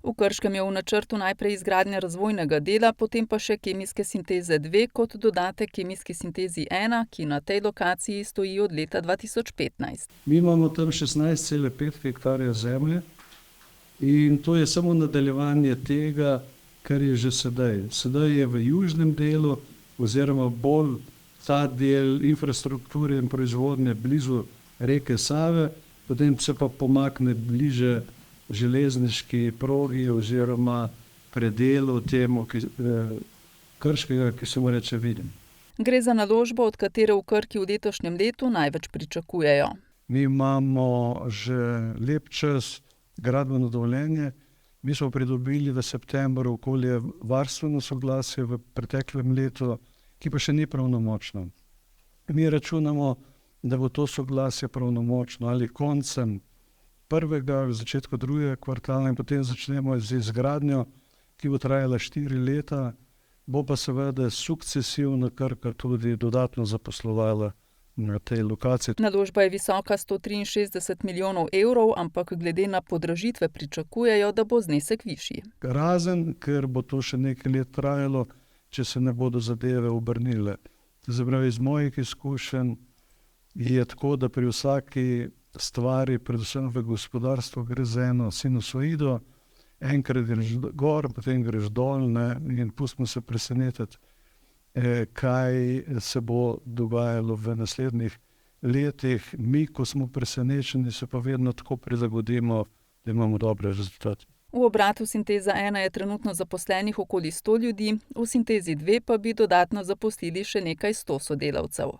V Krškem je v načrtu najprej izgradnja razvojnega dela, potem pa še kemijske sinteze 2 kot dodatek kemijski sintezi 1, ki na tej lokaciji stoji od leta 2015. Mi imamo tam 16,5 hektarja zemlje in to je samo nadaljevanje tega, kar je že sedaj. Sedaj je v južnem delu oziroma bolj ta del infrastrukture in proizvodnje blizu reke Save, potem se pa pomakne bliže železniški progi oziroma predelu temu Krškega, ki se mu reče Vidim. Gre za naložbo, od katere v Krki v letošnjem letu največ pričakujejo. Mi imamo že lep čas gradbeno dovoljenje. Mi smo pridobili v septembru okoljevarstveno soglasje v preteklem letu, ki pa še ni pravnomočno. Mi računamo, da bo to soglasje pravnomočno ali koncem prvega, v začetku drugega kvartala in potem začnemo z izgradnjo, ki bo trajala 4 leta, bo pa seveda sukcesivno Krka tudi dodatno zaposlovala na tej lokaciji. Naložba je visoka 163 milijonov evrov, ampak glede na podražitve pričakujejo, da bo znesek višji. Razen, ker bo to še nekaj let trajalo, če se ne bodo zadeve obrnile. Zapravi, iz mojih izkušenj je tako, da pri vsaki stvari, predvsem v gospodarstvu, gre za eno sinusoido, enkrat greš gor, potem greš dol, in pustimo se presenetiti, kaj se bo dogajalo v naslednjih letih. Mi, ko smo presenečeni, se pa vedno tako prilagodimo, da imamo dobre rezultate. V obratu Sinteza 1 je trenutno zaposlenih okoli 100 ljudi, v Sintezi 2 pa bi dodatno zaposlili še nekaj 100 sodelavcev.